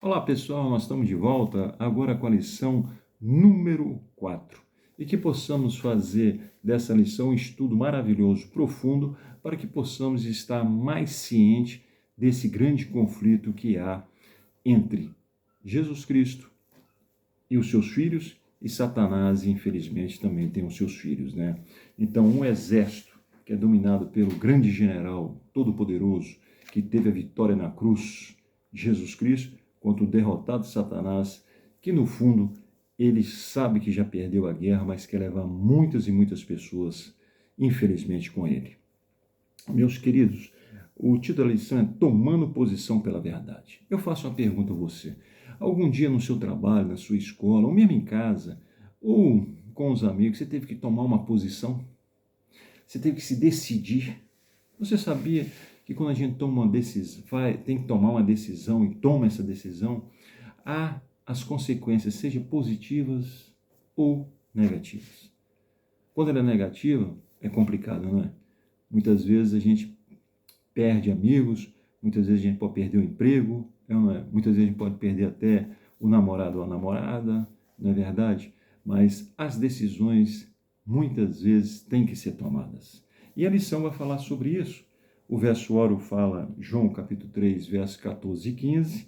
Olá pessoal, nós estamos de volta agora com a lição número 4 e que possamos fazer dessa lição um estudo maravilhoso, profundo, para que possamos estar mais cientes desse grande conflito que há entre Jesus Cristo e os seus filhos e Satanás, infelizmente, também tem os seus filhos, né? Então, um exército que é dominado pelo grande general todo-poderoso que teve a vitória na cruz, Jesus Cristo, contra o derrotado Satanás, que no fundo ele sabe que já perdeu a guerra, mas quer levar muitas e muitas pessoas, infelizmente, com ele. Meus queridos, o título da lição é Tomando Posição pela Verdade. Eu faço uma pergunta a você. Algum dia no seu trabalho, na sua escola, ou mesmo em casa, ou com os amigos, você teve que tomar uma posição? Você teve que se decidir? Você sabia que quando a gente toma uma decisão, tem que tomar uma decisão e toma essa decisão, há as consequências, sejam positivas ou negativas. Quando ela é negativa, é complicado, não é? Muitas vezes a gente perde amigos, muitas vezes a gente pode perder o emprego, não é? Muitas vezes a gente pode perder até o namorado ou a namorada, não é verdade? Mas as decisões muitas vezes têm que ser tomadas. E a lição vai falar sobre isso. O verso oro fala, João capítulo 3, versos 14 e 15,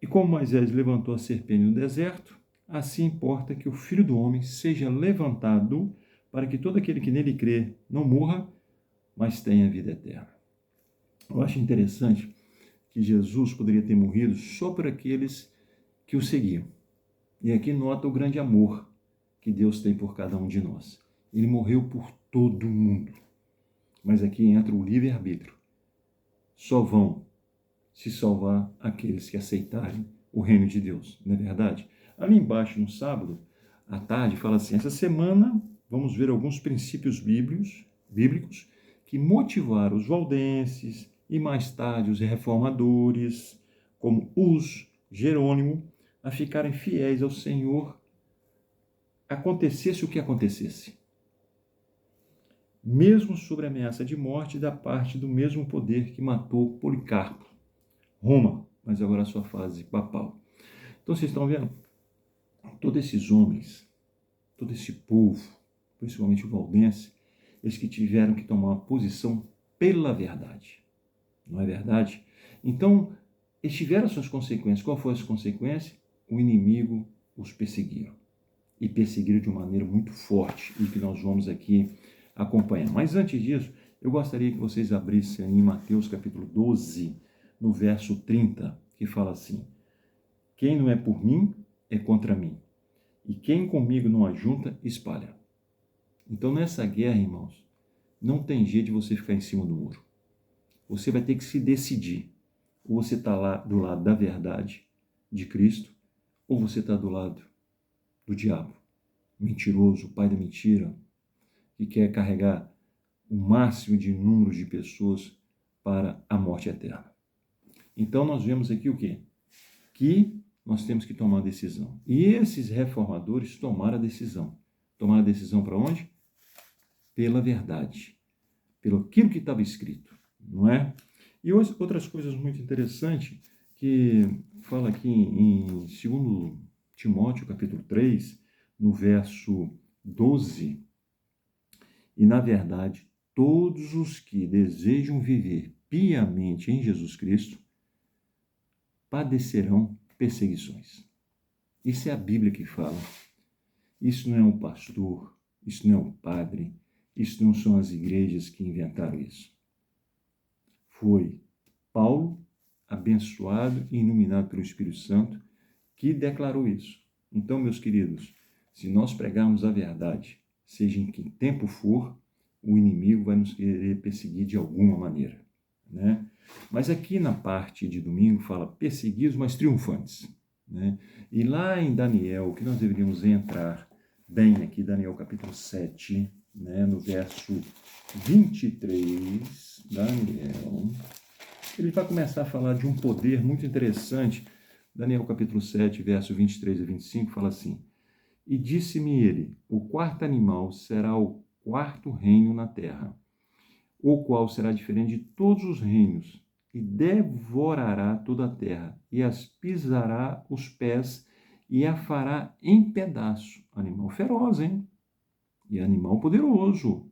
e como Moisés levantou a serpente no deserto, assim importa que o Filho do Homem seja levantado para que todo aquele que nele crê não morra, mas tenha vida eterna. Eu acho interessante que Jesus poderia ter morrido só por aqueles que o seguiam. E aqui nota o grande amor que Deus tem por cada um de nós. Ele morreu por todo mundo. Mas aqui entra o livre-arbítrio. Só vão se salvar aqueles que aceitarem o reino de Deus, não é verdade? Ali embaixo, no sábado, à tarde, fala assim, essa semana vamos ver alguns princípios bíblicos que motivaram os valdenses e mais tarde os reformadores, como os Jerônimo, a ficarem fiéis ao Senhor, acontecesse o que acontecesse. Mesmo sob a ameaça de morte da parte do mesmo poder que matou Policarpo, Roma, mas agora a sua fase papal. Então vocês estão vendo? Todos esses homens, todo esse povo, principalmente o valdense, eles que tiveram que tomar uma posição pela verdade. Não é verdade? Então, eles tiveram suas consequências. Qual foi as consequências? O inimigo os perseguiu. E perseguiram de uma maneira muito forte, e que nós vamos aqui acompanhar. Mas antes disso, eu gostaria que vocês abrissem em Mateus capítulo 12, no verso 30, que fala assim, quem não é por mim, é contra mim. E quem comigo não ajunta, espalha. Então, nessa guerra, irmãos, não tem jeito de você ficar em cima do muro. Você vai ter que se decidir. Ou você está lá do lado da verdade de Cristo, ou você está do lado do diabo, mentiroso, o pai da mentira, que quer carregar o máximo de número de pessoas para a morte eterna. Então, nós vemos aqui o quê? Que nós temos que tomar uma decisão. E esses reformadores tomaram a decisão. Tomaram a decisão para onde? Pela verdade. Pelo aquilo que estava escrito, não é? E outras coisas muito interessantes que fala aqui em 2 Timóteo, capítulo 3, no verso 12. E, na verdade, todos os que desejam viver piamente em Jesus Cristo padecerão perseguições. Isso é a Bíblia que fala. Isso não é um pastor, isso não é um padre, isso não são as igrejas que inventaram isso. Foi Paulo, abençoado e iluminado pelo Espírito Santo, que declarou isso. Então, meus queridos, se nós pregarmos a verdade, seja em que tempo for, o inimigo vai nos querer perseguir de alguma maneira, né? Mas aqui na parte de domingo fala perseguidos, mas triunfantes, né? E lá em Daniel, que nós deveríamos entrar bem aqui, Daniel capítulo 7, né, no verso 23, Daniel, ele vai começar a falar de um poder muito interessante. Daniel capítulo 7, verso 23 a 25, fala assim, e disse-me ele, o quarto animal será o quarto reino na terra, o qual será diferente de todos os reinos, e devorará toda a terra, e as pisará os pés, e a fará em pedaço. Animal feroz, hein? E animal poderoso.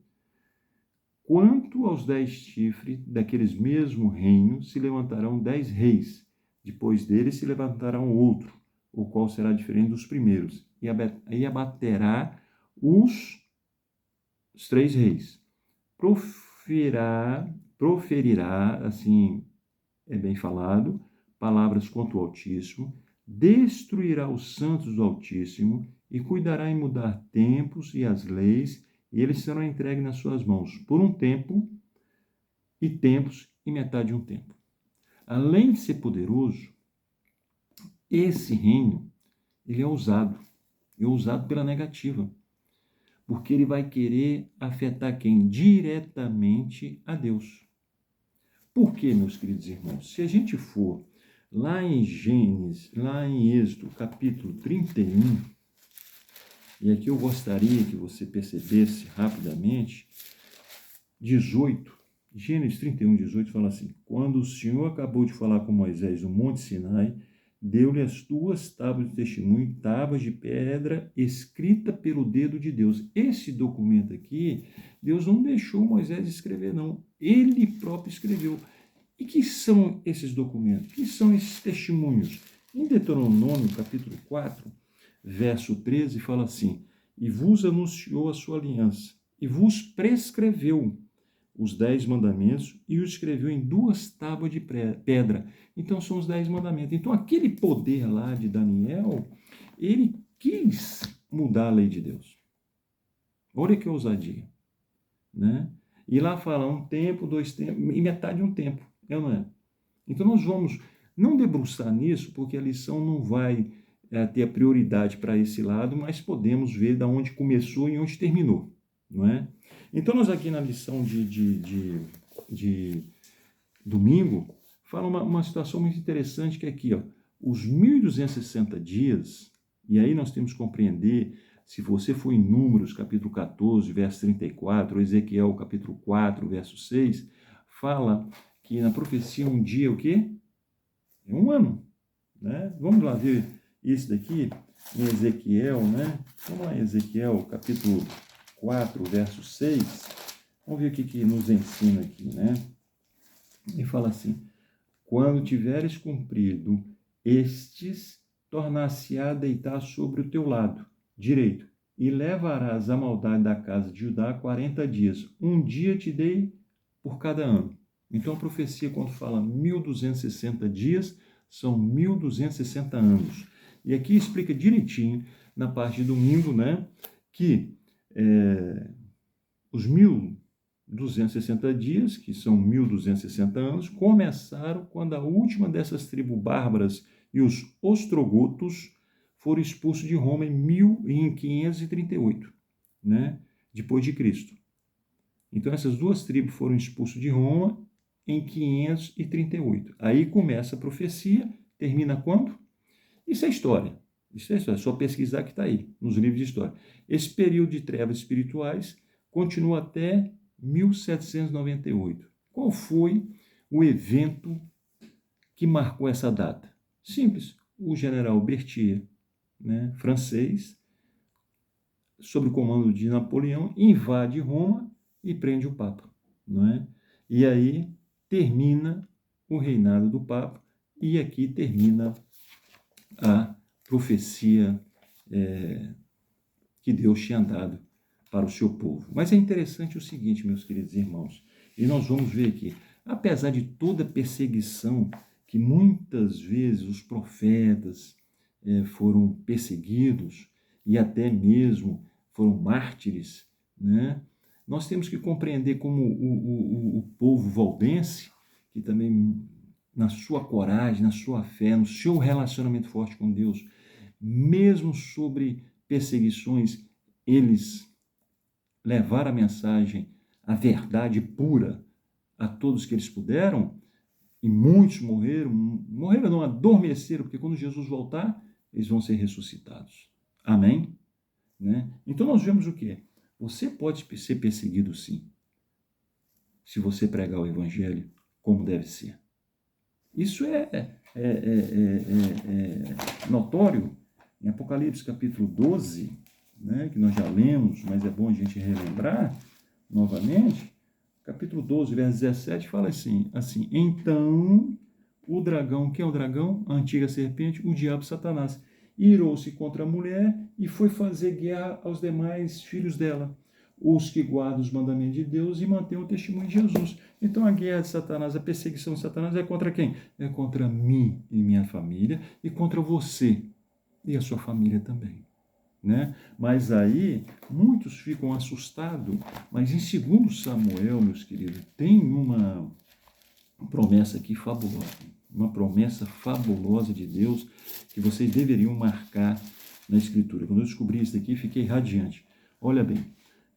Quanto aos 10 chifres daqueles mesmo reino, se levantarão 10 reis. Depois deles se levantará um outro, o qual será diferente dos primeiros, e abaterá os 3 reis. Proferirá, assim é bem falado, palavras contra o Altíssimo, destruirá os santos do Altíssimo e cuidará em mudar tempos e as leis, e eles serão entregues nas suas mãos por um tempo e tempos e metade de um tempo. Além de ser poderoso, esse reino, ele é usado pela negativa, porque ele vai querer afetar quem? Diretamente a Deus. Por quê, meus queridos irmãos? Se a gente for lá em Gênesis, lá em Êxodo, capítulo 31, e aqui eu gostaria que você percebesse rapidamente, 18, Gênesis 31, 18 fala assim: quando o Senhor acabou de falar com Moisés no Monte Sinai, deu-lhe as 2 tábuas de testemunho, tábuas de pedra escrita pelo dedo de Deus. Esse documento aqui, Deus não deixou Moisés escrever, não. Ele próprio escreveu. E que são esses documentos? Que são esses testemunhos? Em Deuteronômio, capítulo 4, verso 13, fala assim: e vos anunciou a sua aliança, e vos prescreveu os 10 mandamentos, e os escreveu em 2 tábuas de pedra. Então, são os 10 mandamentos. Então, aquele poder lá de Daniel, ele quis mudar a lei de Deus. Olha que ousadia, né? E lá fala 1 tempo, 2 tempos, e metade de um tempo, é ou não é? Então, nós vamos não debruçar nisso, porque a lição não vai ter a prioridade para esse lado, mas podemos ver de onde começou e onde terminou, não é? Então, nós aqui na lição de domingo, fala uma situação muito interessante, que é aqui, ó, os 1.260 dias, e aí nós temos que compreender, se você for em Números, capítulo 14, verso 34, ou Ezequiel, capítulo 4, verso 6, fala que na profecia um dia, o quê? É um ano, né? Vamos lá ver isso daqui em Ezequiel, né? Vamos lá em Ezequiel, capítulo 4, verso 6. Vamos ver o que nos ensina aqui, né? E fala assim: quando tiveres cumprido estes, tornar-se-á a deitar sobre o teu lado direito, e levarás a maldade da casa de Judá 40 dias. Um dia te dei por cada ano. Então a profecia, quando fala 1.260 dias, são 1.260 anos. E aqui explica direitinho, na parte de domingo, né, que os 1.260 dias, que são 1.260 anos, começaram quando a última dessas tribos bárbaras e os ostrogotos foram expulsos de Roma em 538, né, depois de Cristo. Então essas 2 tribos foram expulsas de Roma em 538. Aí começa a profecia, termina quando? Isso é história. Isso é história. É só pesquisar que está aí, nos livros de história. Esse período de trevas espirituais continua até 1798. Qual foi o evento que marcou essa data? Simples. O general Berthier, né, francês, sob o comando de Napoleão, invade Roma e prende o Papa, não é? E aí termina o reinado do Papa, e aqui termina a profecia que Deus tinha dado para o seu povo. Mas é interessante o seguinte, meus queridos irmãos, e nós vamos ver aqui, apesar de toda perseguição, que muitas vezes os profetas foram perseguidos e até mesmo foram mártires, né? Nós temos que compreender como o povo valdense, que também na sua coragem, na sua fé, no seu relacionamento forte com Deus, mesmo sobre perseguições, eles levaram a mensagem, a verdade pura a todos que eles puderam, e muitos morreram não, adormeceram, porque quando Jesus voltar, eles vão ser ressuscitados. Amém? Né? Então nós vemos o quê? Você pode ser perseguido sim, se você pregar o evangelho como deve ser. Isso é notório em Apocalipse capítulo 12, né, que nós já lemos, mas é bom a gente relembrar novamente. Capítulo 12, verso 17, fala assim, então o dragão, quem é o dragão? A antiga serpente, o diabo Satanás, irou-se contra a mulher e foi fazer guerra aos demais filhos dela, os que guardam os mandamentos de Deus e mantêm o testemunho de Jesus. Então a guerra de Satanás, a perseguição de Satanás é contra quem? É contra mim e minha família e contra você e a sua família também. Né? Mas aí muitos ficam assustados, mas em 2 Samuel, meus queridos, tem uma promessa aqui fabulosa, uma promessa fabulosa de Deus que vocês deveriam marcar na Escritura. Quando eu descobri isso aqui, fiquei radiante. Olha bem,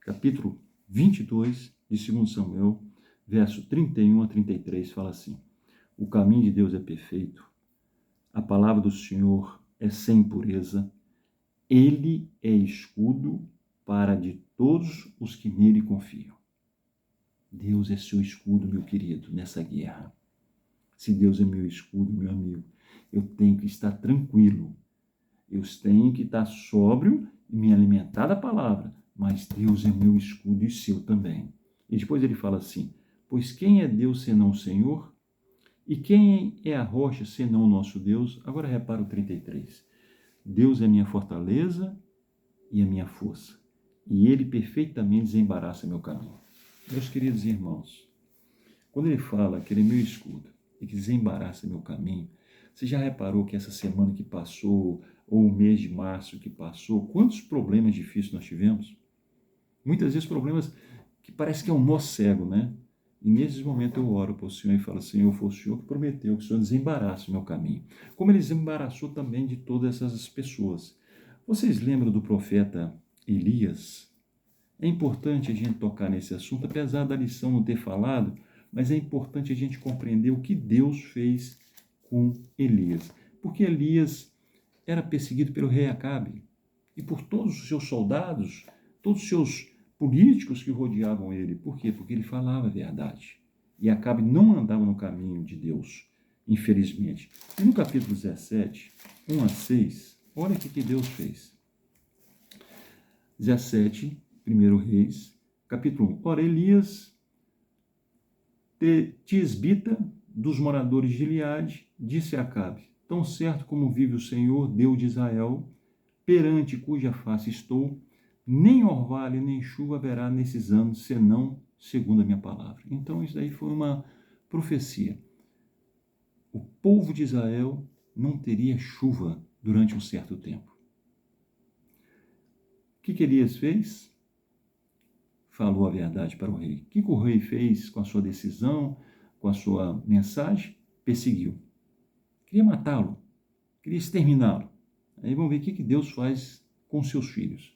capítulo 22 de 2 Samuel, verso 31 a 33, fala assim: o caminho de Deus é perfeito, a palavra do Senhor é sem impureza, ele é escudo para de todos os que nele confiam. Deus é seu escudo, meu querido, nessa guerra. Se Deus é meu escudo, meu amigo, eu tenho que estar tranquilo. Eu tenho que estar sóbrio e me alimentar da palavra. Mas Deus é meu escudo e seu também. E depois ele fala assim: pois quem é Deus senão o Senhor? E quem é a rocha senão o nosso Deus? Agora repara o 33. Deus é minha fortaleza e a minha força, e ele perfeitamente desembaraça meu caminho. Meus queridos irmãos, quando ele fala que ele é meu escudo e que desembaraça meu caminho, você já reparou que essa semana que passou, ou o mês de março que passou, quantos problemas difíceis nós tivemos? Muitas vezes problemas que parece que é um nó cego, né? E nesses momentos eu oro para o Senhor e falo: Senhor, foi o Senhor que prometeu que o Senhor desembaraça o meu caminho. Como ele desembaraçou também de todas essas pessoas. Vocês lembram do profeta Elias? É importante a gente tocar nesse assunto, apesar da lição não ter falado, mas é importante a gente compreender o que Deus fez com Elias. Porque Elias era perseguido pelo rei Acabe e por todos os seus soldados, todos os seus políticos que rodeavam ele. Por quê? Porque ele falava a verdade. E Acabe não andava no caminho de Deus, infelizmente. E no capítulo 17, 1 a 6, olha o que Deus fez. 17, 1 Reis, capítulo 1. Ora, Elias, tisbita dos moradores de Gileade, disse a Acabe: tão certo como vive o Senhor, Deus de Israel, perante cuja face estou, nem orvalho nem chuva haverá nesses anos, senão segundo a minha palavra. Então isso daí foi uma profecia. O povo de Israel não teria chuva durante um certo tempo. O que Elias fez? Falou a verdade para o rei. O que o rei fez com a sua decisão, com a sua mensagem? Perseguiu. Queria matá-lo, queria exterminá-lo. Aí vamos ver o que Deus faz com seus filhos.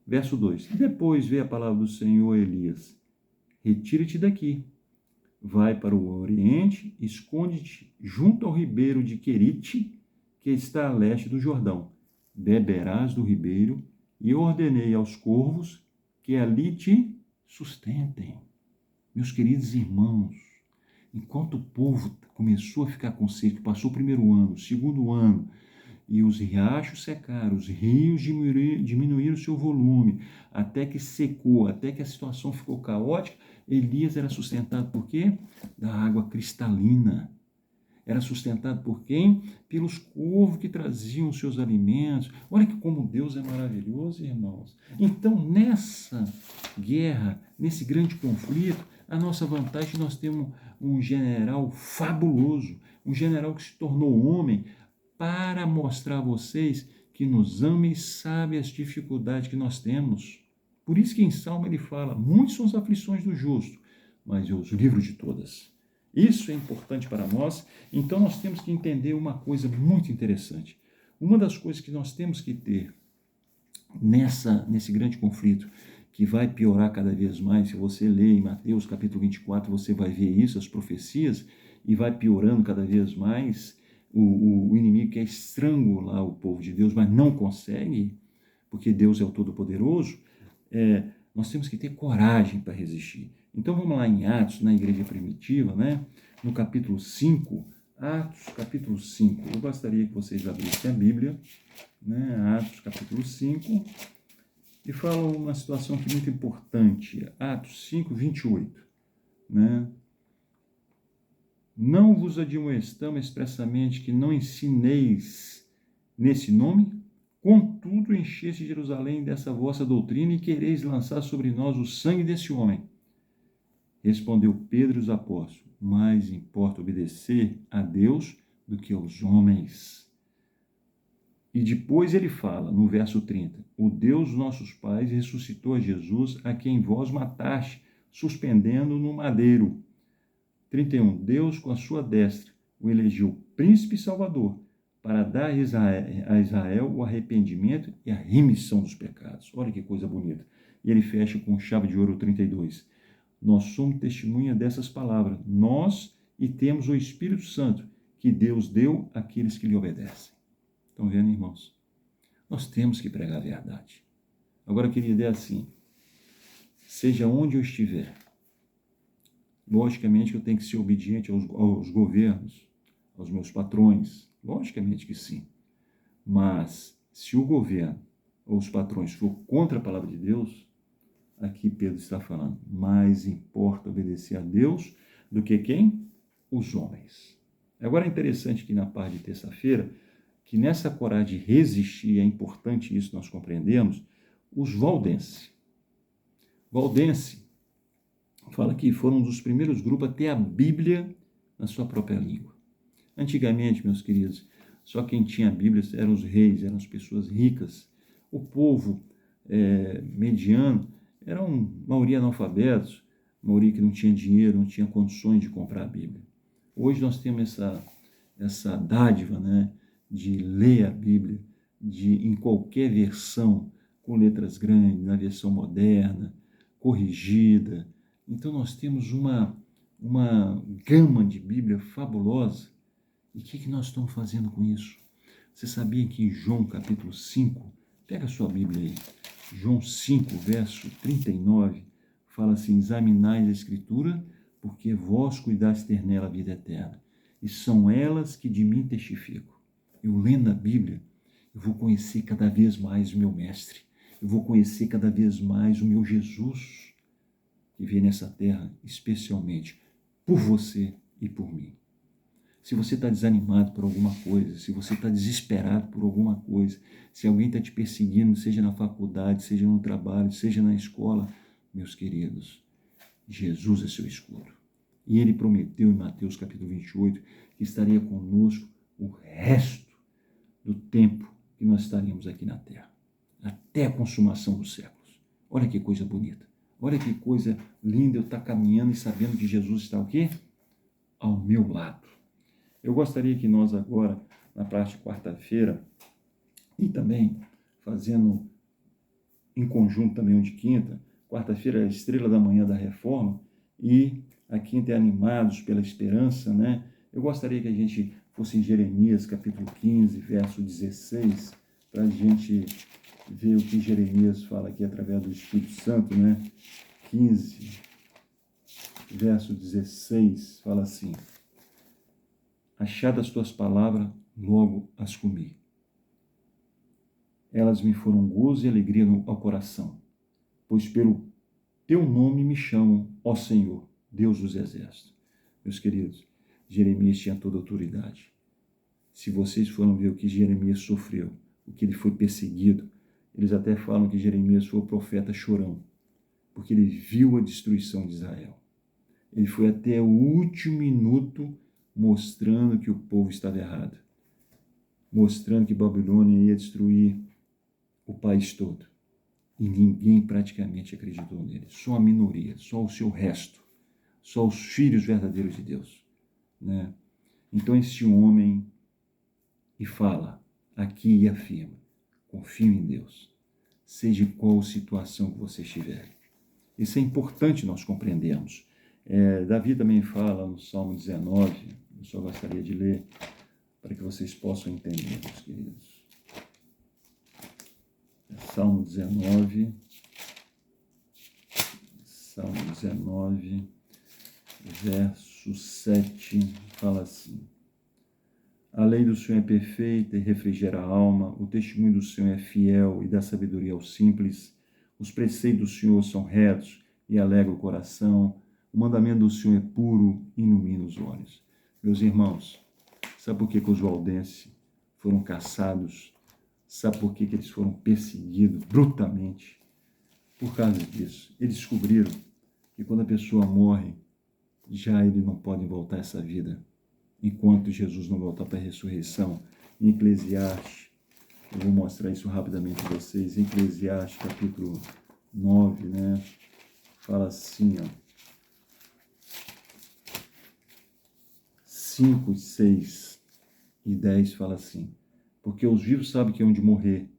Verso 2. Depois veio a palavra do Senhor a Elias: retira-te daqui, vai para o oriente, esconde-te junto ao ribeiro de Querite, que está a leste do Jordão. Beberás do ribeiro, e ordenei aos corvos que ali te sustentem. Meus queridos irmãos, enquanto o povo começou a ficar com sede, passou o primeiro ano, o segundo ano, e os riachos secaram, os rios diminuíram seu volume, até que secou, até que a situação ficou caótica, Elias era sustentado por quê? Da água cristalina. Era sustentado por quem? Pelos corvos que traziam os seus alimentos. Olha que como Deus é maravilhoso, irmãos. Então, nessa guerra, nesse grande conflito, a nossa vantagem, nós temos um general fabuloso, um general que se tornou homem para mostrar a vocês que nos ama e sabe as dificuldades que nós temos. Por isso que em Salmo ele fala: muitas são as aflições do justo, mas eu os livro de todas. Isso é importante para nós. Então nós temos que entender uma coisa muito interessante. Uma das coisas que nós temos que ter nesse grande conflito, que vai piorar cada vez mais, se você ler em Mateus capítulo 24, você vai ver isso, as profecias, e vai piorando cada vez mais. O inimigo quer estrangular o povo de Deus, mas não consegue, porque Deus é o Todo-Poderoso. Nós temos que ter coragem para resistir. Então vamos lá em Atos, na igreja primitiva, né? No capítulo 5, Atos capítulo 5. Eu gostaria que vocês abrissem a Bíblia, né? Atos capítulo 5, e fala uma situação que é muito importante. Atos 5, 28, né? Não vos admoestamos expressamente que não ensineis nesse nome? Contudo, encheste Jerusalém dessa vossa doutrina e quereis lançar sobre nós o sangue desse homem. Respondeu Pedro e os apóstolos: mais importa obedecer a Deus do que aos homens. E depois ele fala, no verso 30, o Deus dos nossos pais ressuscitou a Jesus, a quem vós mataste, suspendendo no madeiro. 31, Deus com a sua destra o elegeu príncipe e salvador, para dar a Israel o arrependimento e a remissão dos pecados. Olha que coisa bonita. E ele fecha com chave de ouro 32. Nós somos testemunha dessas palavras, nós, e temos o Espírito Santo, que Deus deu àqueles que lhe obedecem. Estão vendo, irmãos? Nós temos que pregar a verdade. Agora eu queria dizer assim, seja onde eu estiver, logicamente que eu tenho que ser obediente aos governos, aos meus patrões, logicamente que sim. Mas se o governo ou os patrões for contra a palavra de Deus, aqui Pedro está falando, mais importa obedecer a Deus do que quem? Os homens. Agora é interessante que na parte de terça-feira, que nessa coragem de resistir, é importante isso nós compreendemos, os valdenses. Valdense fala que foram um dos primeiros grupos a ter a Bíblia na sua própria língua. Antigamente, meus queridos, só quem tinha a Bíblia eram os reis, eram as pessoas ricas. O povo mediano eram maioria analfabetos, maioria que não tinha dinheiro, não tinha condições de comprar a Bíblia. Hoje nós temos essa dádiva, né, de ler a Bíblia em qualquer versão, com letras grandes, na versão moderna, corrigida. Então nós temos uma gama de Bíblia fabulosa. E o que nós estamos fazendo com isso? Você sabia que em João capítulo 5, pega a sua Bíblia aí, João 5, verso 39, fala assim, examinai a Escritura, porque vós cuidais ter nela a vida eterna, e são elas que de mim testificam. Eu lendo a Bíblia, eu vou conhecer cada vez mais o meu Mestre, eu vou conhecer cada vez mais o meu Jesus, que veio nessa terra especialmente por você e por mim. Se você está desanimado por alguma coisa, se você está desesperado por alguma coisa, se alguém está te perseguindo, seja na faculdade, seja no trabalho, seja na escola, meus queridos, Jesus é seu escudo. E ele prometeu em Mateus capítulo 28 que estaria conosco o resto do tempo que nós estaríamos aqui na terra, até a consumação dos séculos. Olha que coisa bonita. Olha que coisa linda eu estar caminhando e sabendo que Jesus está o quê? Ao meu lado. Eu gostaria que nós agora, na parte de quarta-feira, e também fazendo em conjunto também de quinta, quarta-feira é a estrela da manhã da reforma, e a quinta é animados pela esperança, né? Eu gostaria que a gente fosse em Jeremias, capítulo 15, verso 16, para a gente ver o que Jeremias fala aqui através do Espírito Santo, né? 15, verso 16, fala assim, achadas tuas palavras, logo as comi. Elas me foram gozo e alegria ao coração, pois pelo teu nome me chamam, ó Senhor, Deus dos exércitos. Meus queridos, Jeremias tinha toda a autoridade. Se vocês foram ver o que Jeremias sofreu, o que ele foi perseguido, eles até falam que Jeremias foi o profeta chorão, porque ele viu a destruição de Israel. Ele foi até o último minuto mostrando que o povo estava errado, mostrando que Babilônia ia destruir o país todo. E ninguém praticamente acreditou nele, só a minoria, só o seu resto, só os filhos verdadeiros de Deus, né? Então esse homem e fala aqui e afirma, confio em Deus, seja qual situação que você estiver. Isso é importante nós compreendermos. Davi também fala no Salmo 19, eu só gostaria de ler para que vocês possam entender, meus queridos. Salmo 19, verso 7, fala assim, A lei do Senhor é perfeita e refrigera a alma. O testemunho do Senhor é fiel e dá sabedoria aos simples. Os preceitos do Senhor são retos e alegram o coração. O mandamento do Senhor é puro e ilumina os olhos. Meus irmãos, sabe por que os valdenses foram caçados? Sabe por que eles foram perseguidos brutamente? Por causa disso. Eles descobriram que quando a pessoa morre, já ele não pode voltar a essa vida. Enquanto Jesus não voltar para a ressurreição, em Eclesiastes, eu vou mostrar isso rapidamente para vocês, em Eclesiastes capítulo 9, né, fala assim, 5, 6 e 10 fala assim, porque os vivos sabem que hão de morrer,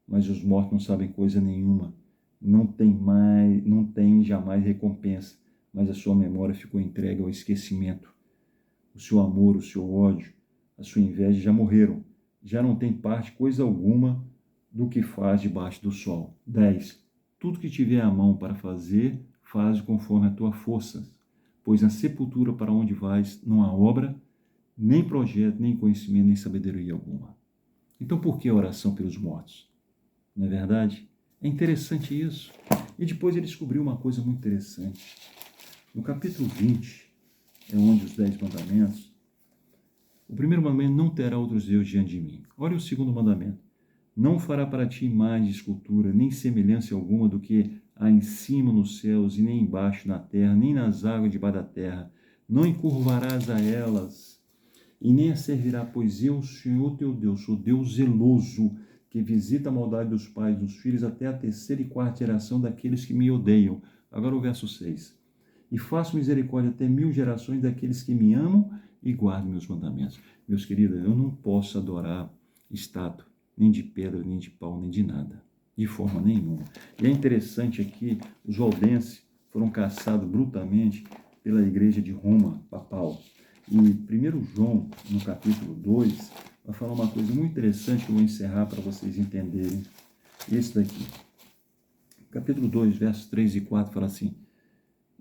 mas os mortos não sabem coisa nenhuma, não tem jamais recompensa, mas a sua memória ficou entregue ao esquecimento. O seu amor, o seu ódio, a sua inveja já morreram. Já não tem parte, coisa alguma, do que faz debaixo do sol. 10. Tudo que tiver à mão para fazer, faz conforme a tua força. Pois na sepultura para onde vais, não há obra, nem projeto, nem conhecimento, nem sabedoria alguma. Então por que a oração pelos mortos? Não é verdade? É interessante isso. E depois ele descobriu uma coisa muito interessante. No capítulo 20, é onde os 10 mandamentos, o primeiro mandamento, não terá outros deuses diante de mim. Olha o segundo mandamento. Não fará para ti imagem de escultura, nem semelhança alguma do que há em cima nos céus, e nem embaixo na terra, nem nas águas debaixo da terra. Não encurvarás a elas, e nem as servirá, pois eu, Senhor teu Deus, sou Deus zeloso, que visita a maldade dos pais, dos filhos, até a terceira e quarta geração daqueles que me odeiam. Agora o verso 6. E faço misericórdia até 1000 gerações daqueles que me amam e guardam meus mandamentos. Meus queridos, eu não posso adorar estátua, nem de pedra, nem de pau, nem de nada, de forma nenhuma. E é interessante aqui, os valdenses foram caçados brutalmente pela igreja de Roma, papal. E 1 João, no capítulo 2, vai falar uma coisa muito interessante que eu vou encerrar para vocês entenderem. Esse daqui. Capítulo 2, versos 3 e 4 fala assim: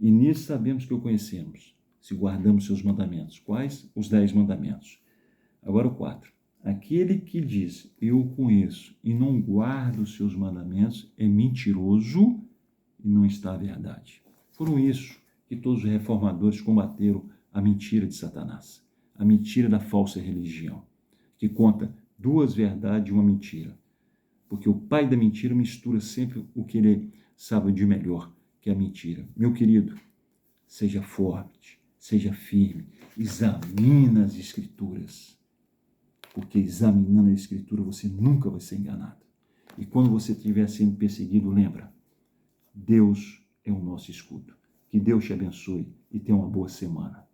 e nisso sabemos que o conhecemos, se guardamos seus mandamentos. Quais? Os 10 mandamentos. Agora o 4. Aquele que diz, eu o conheço, e não guarda os seus mandamentos, é mentiroso e não está a verdade. Foram isso que todos os reformadores combateram a mentira de Satanás, a mentira da falsa religião, que conta 2 verdades e uma mentira. Porque o pai da mentira mistura sempre o que ele sabe de melhor, que é a mentira. Meu querido, seja forte, seja firme, examina as Escrituras, porque examinando a Escritura você nunca vai ser enganado. E quando você estiver sendo perseguido, lembra, Deus é o nosso escudo. Que Deus te abençoe e tenha uma boa semana.